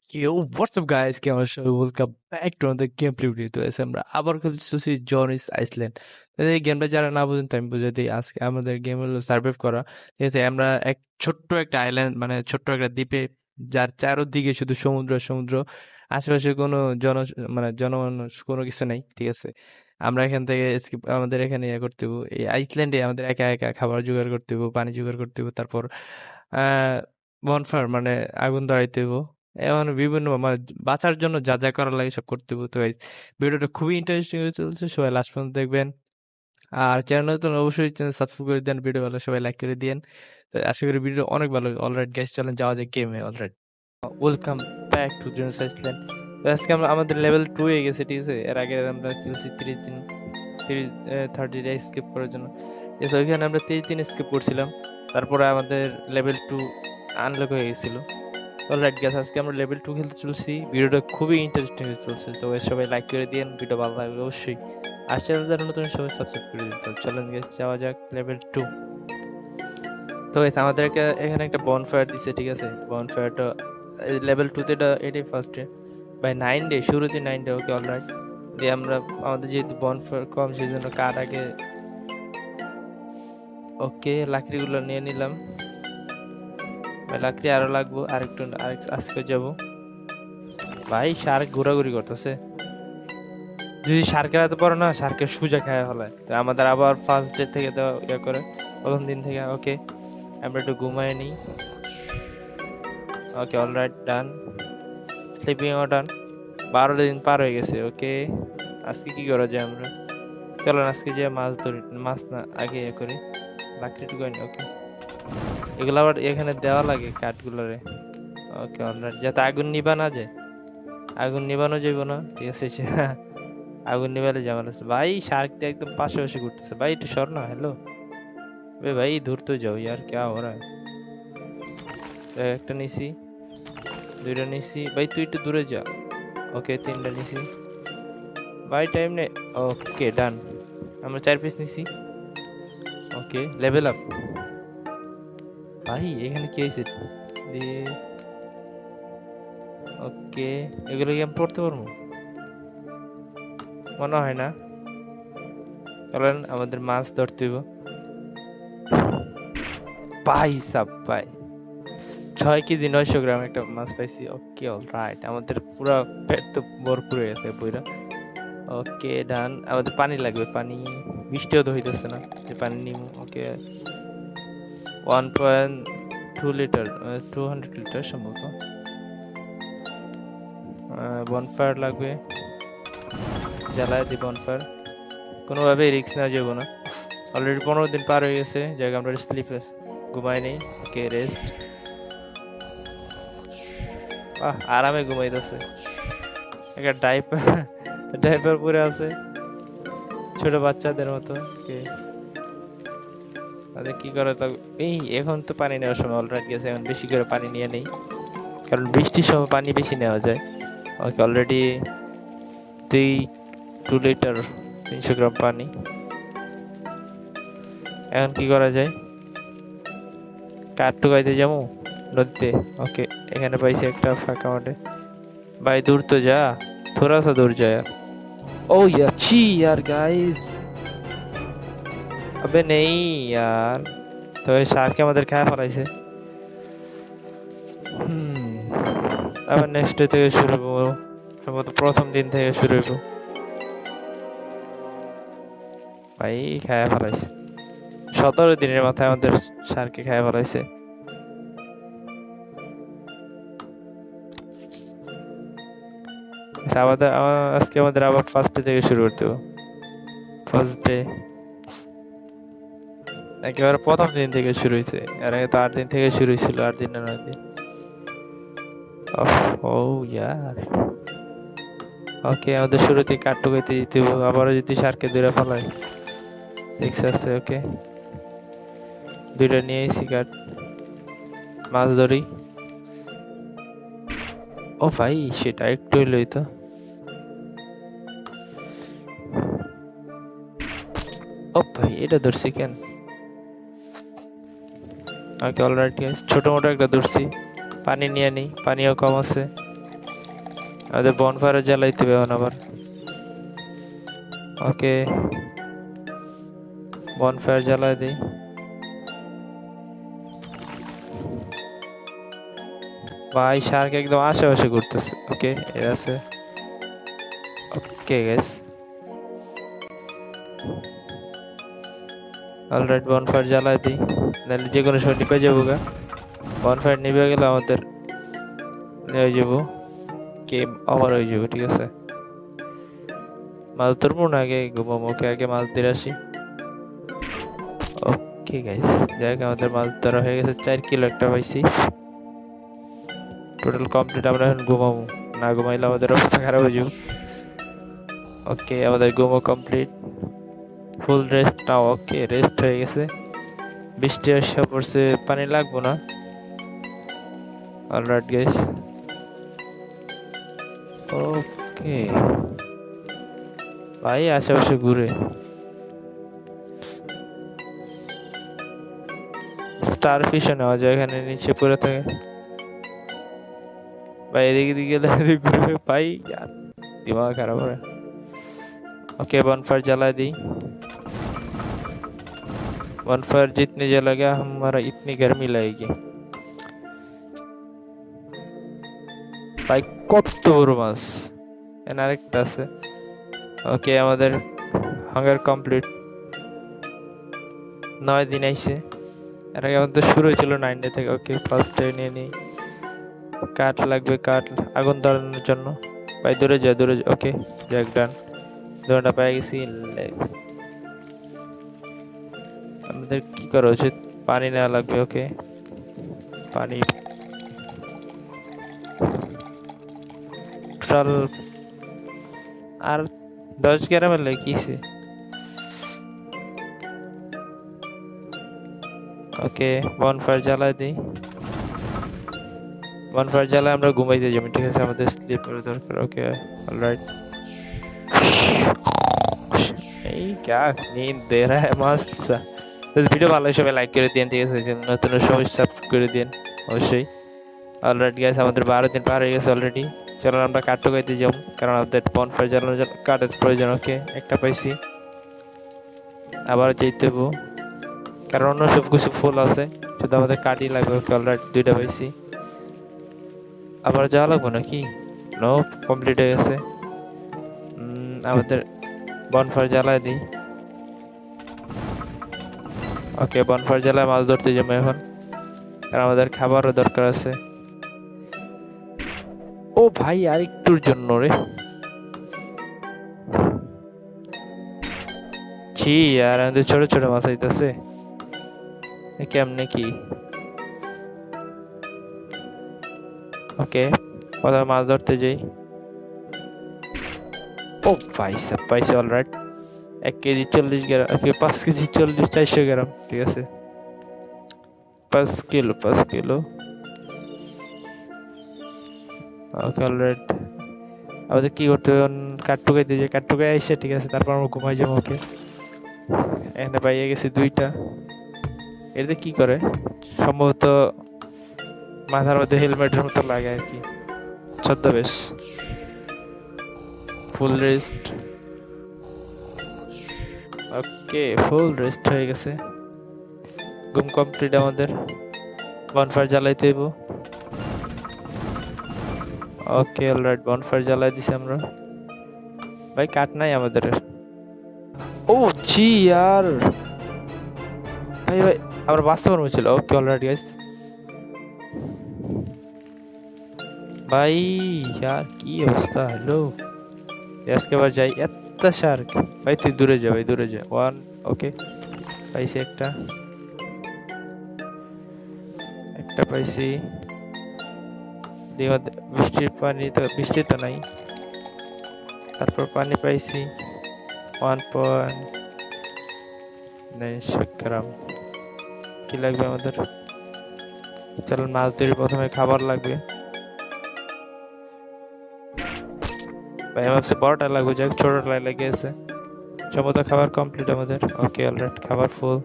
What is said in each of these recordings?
Yo, what's up guys? কেমন আছো? Welcome back to another gameplay video. তো এসে আমরা আবার খেলতেছি জনিস আইসল্যান্ড। তো এই গেমটা যারা না বুঝেন আমি বুঝাই দিই। আজকে আমাদের গেম হলো সার্ভাইভ করা। ঠিক আছে, আমরা এক ছোট্ট একটা আইল্যান্ড মানে ছোট্ট একটা দ্বীপে, যার চারদিকে শুধু সমুদ্র সমুদ্র, আশেপাশে কোনো মানে জনমানুষ কোনো কিছু নেই। ঠিক আছে, আমরা এখান থেকে আমাদের এখানে করতে হবো। এই আইসল্যান্ডে আমাদের একা একা খাবার জোগাড় করতে হবো, পানি জোগাড় করতে হবো, তারপর আহ বনফায়ার মানে আগুন ধরাইতে হবো। এমন বিভিন্ন মানে বাঁচার জন্য যা যা করা লাগে সব করতে হবে। তো guys, ভিডিওটা খুবই ইন্টারেস্টিং হয়ে চলছে, সবাই লাস্ট পর্যন্ত দেখবেন। আর চ্যানেল নতুন অবশ্যই চ্যানেল সাবস্ক্রাইব করে দেন, ভিডিও ভালো সবাই লাইক করে দিয়েন। তো আশা করি ভিডিও অনেক ভালো। অলরাইট গাইস, চলেন যাওয়া যায় গেমে। Alright, welcome back to জেনস Iceland. তো আজকে আমরা আমাদের লেভেল 2 এ গেছে। ঠিক আছে, এর আগে আমরা খেলছি 30 দিন 30 ডে স্কিপ করার জন্য। ঠিক আছে, ওইখানে আমরা 30 দিন স্কিপ করছিলাম, তারপরে আমাদের লেভেল 2 আনলক হয়ে গেছিল। অলরাইট গাইস, আজকে আমরা লেভেল 2 খেলতে চলছি। ভিডিওটা খুবই ইন্টারেস্টিং হয়ে চলছে। তো guys, সবাই লাইক করে দিন, ভিডিও ভালো লাগবে অবশ্যই। আর চ্যানেল যারা নতুন সবাই সাবস্ক্রাইব করে দিন। তো চলেন গাইস, যাওয়া যাক লেভেল 2। তো গাইস, আমাদেরকে এখানে একটা বনফায়ার দিছে। ঠিক আছে, বনফায়ারটা লেভেল 2 তে এটাই ফার্স্টে বাই 9 ডে, শুরুতে 9 ডে। ওকে, অলরাইট। দিয়ে আমরা আমাদের যেহেতু বনফায়ার কম সেই জন্য কাঠ আগে। ওকে, লাকড়িগুলো নিয়ে নিলাম। ভাই লাকড়ি আরো লাগবো, আরেক আজকে যাবো। ভাই শার্ক ঘোরাঘুরি করতেছে। যদি শার্কের হাতে পড়ো না, শার্কের সুজা খায় হলায়। তো আমাদের আবার ফার্স্ট ডে থেকে দেওয়া ইয়ে করে, প্রথম দিন থেকে। ওকে, আমরা একটু ঘুমায় নিই। ওকে, অলরাইট, ডান। স্লিপিংও ডান। 12 দিন পার হয়ে গেছে। ওকে, আজকে কি করা যায় আমরা? চলো আজকে যে মাছ ধরি, মাছ না আগে ইয়ে করি, লাকড়িটুকু আনি। ওকে, এগুলো আবার এখানে দেওয়া লাগে কাঠগুলোরে। ওকে, অলরাইট, যাতে আগুন নিবা না যায়। আগুন নিবানো যাইব না। ঠিক আছে, আগুন নিবালে ঝামেলা আছে। ভাই শার্ক দিয়ে একদম পাশাপাশি ঘুরতেছে। ভাই একটু সর না। হ্যালো ভাই, দূর তো যাও ইয়ার, क्या हो रहा है? একটা নিছি, দুইটা নিছি। ভাই তুই একটু দূরে যা। ওকে, তিনটা নিছি। ভাই টাইম নেই। ওকে, ডান। আমরা 4 পিস নিছি। ওকে, লেভেল আপ। ভাই এখানে কি হয়েছে? দিয়ে ওকে, এগুলো কি আমি পড়তে পারবো? মনে হয় না। চলেন আমাদের মাছ ধরতে হইব। ভাই সাব ভাই, 6 কেজি 900 গ্রাম একটা মাছ পাইছি। ওকে, অলরাইট, আমাদের পুরো পেট তো ভরপুর হয়ে গেছে পুরা। ওকে, ডান। আমাদের পানি লাগবে, পানি। বৃষ্টিও তো হইতেছে না যে পানি নিব। ওকে, 1.2 লিটার, 200 লিটার সম্ভবত। বনফায়ার লাগবে, জ্বালায় দি বনফায়ার। কোনোভাবে রিস্ক নেওয়া যাবো না। অলরেডি 15 দিন পার হয়ে গেছে, জায়গা আমরা স্লিপ ঘুমাই নেই। ওকে, রেস্ট। আরামে ঘুমাইতেছে। একটা ডাইপার পরে আছে, ছোট বাচ্চাদের মতো। ওকে, তাদের কি করে? এই এখন তো পানি নেওয়ার সময় অলরেডি গেছে, এখন বেশি করে পানি নিয়ে নেই, কারণ বৃষ্টির সময় পানি বেশি নেওয়া যায়। ওকে, অলরেডি 2 লিটার 300 গ্রাম পানি। এখন কি করা যায়? কাঠ টুকাইতে যাবো নদীতে। ওকে, এখানে পাইছি একটা ফাঁকা মাঠে। भाई दूर तो जा, थोड़ा सा दूर जा यार। ओ ये अच्छी यार गाइस। अबे नहीं यार, তো এই শার্কে আমাদের খায় ফেলাইছে। আবার নেক্সট ডে থেকে শুরু করবো, সম্ভবত প্রথম দিন থেকে শুরু হইব। ভাই খায় ফেলাইছে, 17 দিনের মাথায় আমাদের শার্কে খায় ফেলাইছে। আজকে আমাদের আবার ফার্স্ট ডে থেকে শুরু করতে হবে। ফার্স্ট ডে একেবারে প্রথম দিন থেকে শুরু হয়েছে। এর আগে তো 8 দিন থেকে শুরু হয়েছিল, 8 দিন না 9 দিন। ও ইয়ার, ওকে, আমাদের শুরুতে কাঠ টুকাইতে দিতে হবে। আবারও যদি শার্কে দূরে ফেলায় রিক্স আছে। ওকে, দুইটা নিয়ে এসি কাঠ, মাছ ধরি। ও ভাই সেটা একটু হইলই তো। ও ভাই এটা ধরছি কেন? ওকে, অলরাইট গাইস, ছোট মোটো একটা ধরছি। পানি নিয়ে নিই, পানিও কম আছে। আমাদের বনফায়ার জ্বালাইতে হবে এখন আবার। ওকে, বনফায়ার জ্বালাই দিই। ভাই শার্ক একদম আশেপাশে ঘুরতেছে। ওকে, এর আছে। ওকে গাইস, অলরাইট বনফায়ার জ্বালাই দিই, নাহলে যে কোনো সময় নিভে যাবো গা। বনফায়ার নিভে গেলে আমাদের হয়ে যাবো, গেম ওভার হয়ে যাবো। ঠিক আছে, মাছ ধরবো না, আগে ঘুমাবো। ওকে, আগে মাছ দিয়ে আসি। ওকে গাইস, যাই হোক আমাদের মাছ ধরা হয়ে গেছে, 4 কিলো একটা পাইছি। Total complete. আমরা এখন ঘুমাবো, না ঘুমাইলে আমাদের অবস্থা খারাপ হয়ে যাবে। ওকে, আমাদের ঘুমো কমপ্লিট, ফুল রেস্ট নাও। ওকে, রেস্ট হয়ে গেছে, বৃষ্টি আসা পড়ছে, পানি লাগবো না। অলরাইট গাইস, ওকে ভাই আশেপাশে ঘুরে স্টার ফিশও নেওয়া যায়, এখানে নিচে পড়ে থাকে ভাই। এদিকে দিকে গেলে এদিকে ঘুরে ভাই, यार दिमाग खराब हो रहा है। ओके, बॉनफायर जला दी। बॉनफायर जितनी जलेगा हमारा इतनी गर्मी लगेगी ভাই। কত বড় মাছ, এখানে আরেকটা আছে। ওকে, আমাদের হাঙ্গার কমপ্লিট, 9 দিন আইছে। এর আগে আমাদের শুরু হয়েছিল 9 ডে থেকে। ওকে, ফার্স্ট ডে নিয়ে নিই, কাঠ লাগবে, কাঠ আগুন ধরানোর জন্য। ভাই দূরে যা, দূরে যা। ওকে, জ্যাক ডান, দুটা পেয়ে গেছি। আমাদের কি করা উচিত? পানি নেওয়া লাগবে। ওকে, পানি টোটাল আর 10 গ্রামের লেগেছে। ওকে, বনফায়ার জ্বালাই দিই। বনফায়ার জ্বালায় আমরা ঘুমাইতে যাবো। ঠিক আছে, আমাদের স্লিপের দরকার। ওকে, অলরাইট। এই क्या नींद दे रहा है मस्त सा। তো ভিডিও ভালো সবাই লাইক করে দিন। ঠিক আছে, নতুন সবাই সাবস্ক্রাইব করে দিন অবশ্যই। অলরাইট গাইস, আমাদের 12 দিন পার হয়ে গেছে অলরেডি। চলো আমরা কাঠ টুকাইতে যাব, কারণ আমাদের বনফায়ার জ্বালানোর জন্য কাঠের প্রয়োজন। ওকে, একটা পাইছি, আবার যেতে হবো, কারণ অন্য সব কিছু ফুল আছে, শুধু আমাদের কাঠই লাগবে। ওকে, অলরাইট 2টা পাইছি। আবার যাওয়া লাগবো নাকি? নো, কমপ্লিট হয়ে গেছে। আমাদের বনফায়ার জ্বালায় দিই। ওকে, বনফায়ার জ্বালায় মাছ ধরতে যাবো এখন, কারণ আমাদের খাবারও দরকার আছে। ও ভাই, আর একটুর জন্য রে। ছি আর আমাদের ছোট ছোট মাছ আইতেছে, কেমনে কি? ওকে, কোথাও মাছ ধরতে যাই। ও ভাই সাব পাইছে, অলরাইট। 1 কেজি 40 গ্রাম। ওকে, 5 কেজি 40, 400 গ্রাম। ঠিক আছে, 5 কিলো, 5 কিলো। ওকে, অলরাইট। আমাদের কি করতে হবে? কাঠ টুকাইতে যাই, কাঠ টুকাই আইসে। ঠিক আছে, তারপর আমরা ঘুমাই যাবো। ওকে, এখানে পাইয়ে গেছি 2টা। এতে কি করে? সম্ভবত মাথার মধ্যে হেলমেটের মতো লাগে আর কি, ছদ্মবেশ। ফুল রেস্ট। ওকে, ফুল রেস্ট হয়ে গেছে, ঘুম কমপ্লিট আমাদের। বনফায়ার জ্বালাইতে হইব। ওকে, অলরাইট, বনফায়ার জ্বালাই দিছি আমরা। ভাই কাঠ নাই আমাদের। ও জি यार, ভাই ভাই আমরা বাঁচতে পারবো ছিল। ওকে, অলরাইট গাইস। ভাই यार কি অবস্থা। হ্যালো, আজকে আবার যাই। এত শার্ক ভাই, তুই দূরে যা ভাই, দূরে যা। 1। ওকে, পাইছি একটা, একটা পাইছি। বৃষ্টির পানি তো, বৃষ্টি তো নাই, তারপর পানি পাইছি 1.9 গ্রাম। কি লাগবে আমাদের? চলো মাছ ধরি, প্রথমে খাবার লাগবে। ভাই আমার কাছে বড়টা লাগবে, যাক ছোটটা লেগে গেছে। সমস্ত খাবার কমপ্লিট আমাদের। ওকে, অলরাইট, খাবার ফুল।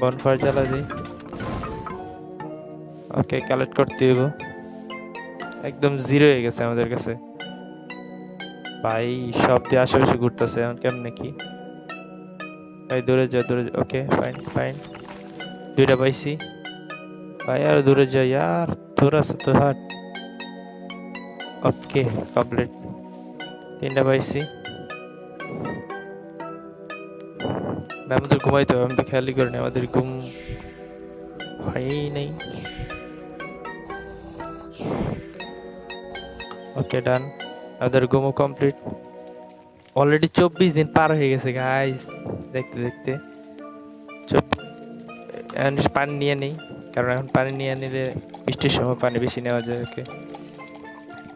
বনফায়ার জ্বালা দিই। ওকে, কালেক্ট করতে হইব। একদম জিরো হয়ে গেছে আমাদের কাছে ভাই। সব দিয়ে আশেপাশে ঘুরতেছে এখন কেমনে কি ভাই? দূরে যা দূরে যা। ওকে ফাইন ফাইন, দুইটা পাইছি ভাই। আর দূরে যা यार, थोड़ा सा तो हट। ওকে কমপ্লিট, তিনটা পাইছি ভাই। আমাদের ঘুমাইতে হবে, আমি তো খেয়ালই করিনি আমাদের ঘুম হয়ই নেই। ওকে ডান, আমাদের ঘুমও কমপ্লিট। অলরেডি 24 দিন পার হয়ে গেছে গাইস, দেখতে দেখতে। এখন পানি নিয়ে নেই, কারণ এখন পানি নিয়ে নিলে বৃষ্টির সময় পানি বেশি নেওয়া যায়। ওকে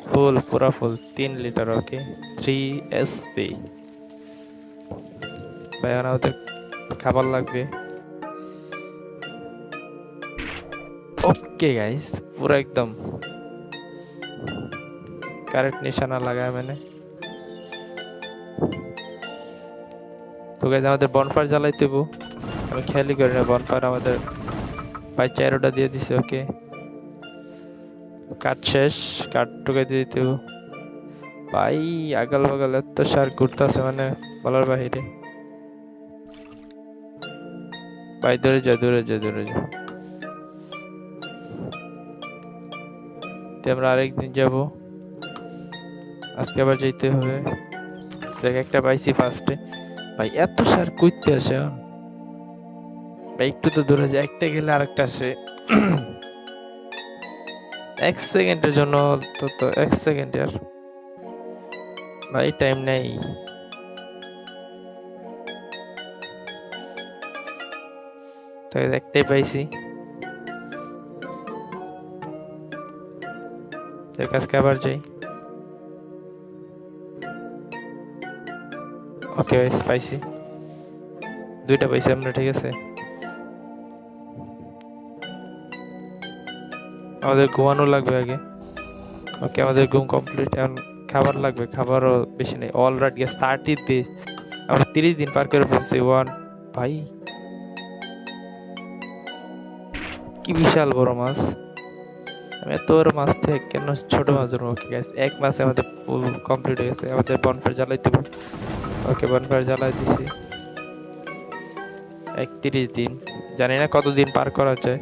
ফুল, পুরা ফুল 3 লিটার। ওকে 3 SP ভাই। এখন আমাদের খাবার লাগবে। ওকে গাইস, পুরো একদম কারেক্ট নিশানা লাগায় मैंने। তো গাইস আমাদের বনফায়ার জ্বালাইতে হইব, আমি খেয়ালই করি না বনফায়ার আমাদের ভাই 4টা দিয়ে দিছে। ওকে কাঠ শেষ, কাঠ টুকাই দিয়ে দিতে হইব ভাই। আগাল বাগাল এত সার ঘুরতেছে মানে বলার বাহিরে ভাই। দূরে যা দূরে যা দূরে যা। আমরা আরেকদিন যাব, আজকে আবার যেতে হবে। দেখ একটা পাইছি ফার্স্টে ভাই। এত সার কইতে আসে ভাই, একটু তো দূরে যায়, একটা গেলে আরেকটা আসে। 1 সেকেন্ডের জন্য তো 1 সেকেন্ড আর ভাই টাইম নেই। তো একটাই পাইছি, আজকে আবার যাই। ওকে পাইছি, 2টা পাইছি আমরা, ঠিক আছে। আমাদের ঘুমানো লাগবে আগে। ওকে আমাদের ঘুম কমপ্লিট, এখন খাবার লাগবে। খাবারও বেশি নেই, অলরেডি গেছে 30 দিন। আমরা 30 দিন পার করে ফেলছি। ওয়ান ভাই, কি বিশাল বড় মাছ। আমি এত বড় মাছ থেকে কেন ছোট মাছ ধরবো? ওকে গাইস, 1 মাসে আমাদের ফুল কমপ্লিট হয়ে গেছে। আমাদের বনফায়ার জ্বালাই দেবো। ওকে বনফায়ার জ্বালাই দিছি। 31 দিন, জানি না কতদিন পার করা যায়।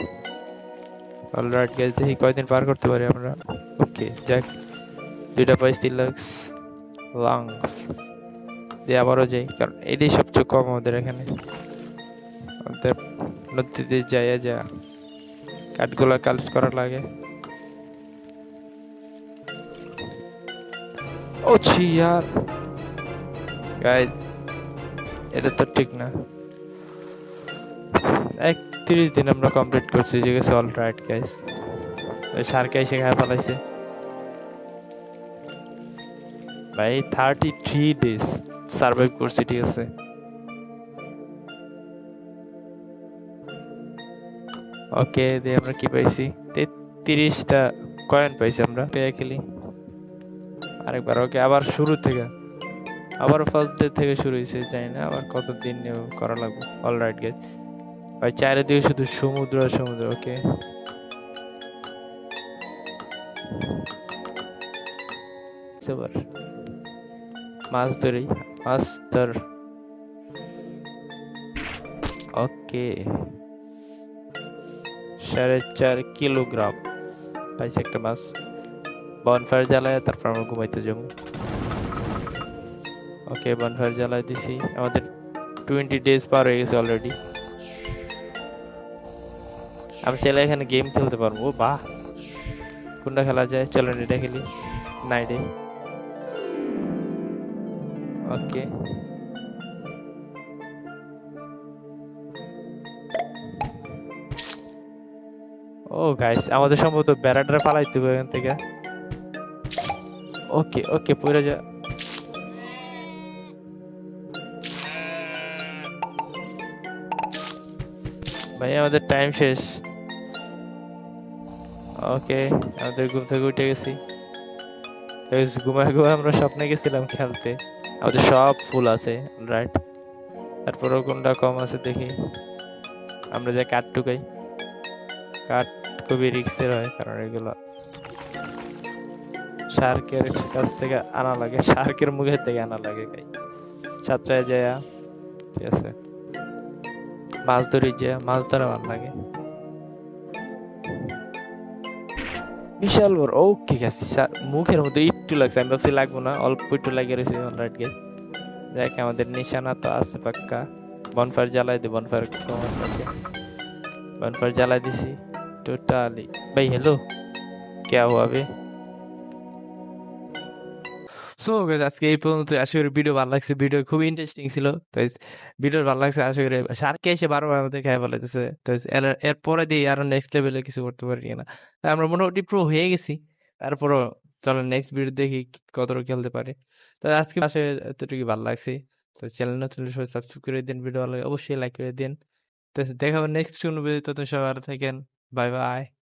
অলরাইট গাইস, দেখি কয়দিন পার করতে পারি আমরা। ওকে যাক, 2টা পাইছি লাংস দিয়ে আবারও যাই, কারণ এটাই সবচেয়ে কম আমাদের এখানে। আমাদের নদীতে যাইয়া যা কাঠগুলা কালেক্ট করা লাগে। ও ছি यार গাইস, এটা তো ঠিক না। 31 দিন আমরা কমপ্লিট করছি, ঠিক আছে। অলরাইট গাইস, ওই শার্কে এসে খায় ফেলাইছে ভাই। 33 ডেজ সার্ভাইভ করছি, ঠিক আছে। ওকে দিয়ে আমরা কি পাইছি? 33টা কয়েন পাইছি আমরা পেয়ে খেলি আরেকবার। ওকে আবার শুরু থেকে, আবার ফার্স্ট ডে থেকে শুরু হয়েছে, জানি না আবার কতদিন করা লাগবে। অলরাইট গাইস ভাই, চারিদিকে শুধু সমুদ্র আর সমুদ্র। ওকে এবার মাছ ধরি, মাছ ধর। ওকে 4.5 কিলোগ্রাম পাইছি একটা মাছ। বনফায়ার জ্বালায় তারপর আমরা ঘুমাইতে যাবো। ওকে বনফায়ার জ্বালায় দিছি। আমাদের 20 ডেজ পার হয়ে গেছে অলরেডি। আমি চাইলে এখানে গেম খেলতে পারবো। বাহ, কোনটা খেলা যায়? চলেন এটা খেলি, নাইটে। ওকে ও গাইস, আমাদের সম্ভবত বেড়াটা ফালাইতে হবে এখান থেকে। ওকে ওকে পড়ে যা ভাই, আমাদের টাইম শেষ। ওকে আমাদের ঘুম থেকে উঠে গেছি। ঘুমায় ঘুমায় আমরা স্বপ্নে গেছিলাম খেলতে। আমাদের সব ফুল আছে, রাইট। তারপরও কোনটা কম আছে দেখি। আমরা যে কাঠ টুকাই, কাঠ খুবই রিক্সের হয়, কারণ এগুলো শার্কের কাছ থেকে আনা লাগে, শার্কের মুখের থেকে আনা লাগে গাই। সাতটায় যায়, ঠিক আছে, মাছ ধরি যে মাছ ধরা ভাল লাগে, বিশাল বড়। ওকে ঠিক আছে, মুখের মধ্যে একটু লাগছে, আমি ভাবছি লাগবো না, অল্প একটু লাগিয়ে রয়েছে অলরাইট গাই। দেখ আমাদের নিশানা তো আছে পাক্কা। বনফায়ার জ্বালাই দি, বনফায়ার কম আছে, ওকে বনফায়ার জ্বালাই দিছি টোটালি। ভাই হ্যালো, কে হুয়া বে? সো গাইস আজকে এই পর্যন্ত, আশা করি ভিডিও ভালো লাগছে, ভিডিও খুবই ইন্টারেস্টিং ছিল। তো ভিডিও ভালো লাগছে, আশা করি শার্কে এসে বারবার আমাদের খাই বলাইতেছে। তো এর পরে দিয়ে আরো নেক্সট লেভেলে কিছু করতে পারি কিনা। তাই আমরা মোটামুটি প্রো হয়ে গেছি, তারপরও চলো নেক্সট ভিডিও দেখি কতটা খেলতে পারে। তো আজকে আসলে এতটুকু ভালো লাগছে। তো চ্যানেল নতুন সবাই সাবস্ক্রাইব করে দিন, ভিডিও ভালো লাগলে অবশ্যই লাইক করে দিন। তো দেখা হবে নেক্সট কোনো ভিডিও, তো সবাই ভালো থাকেন, বাই বাই।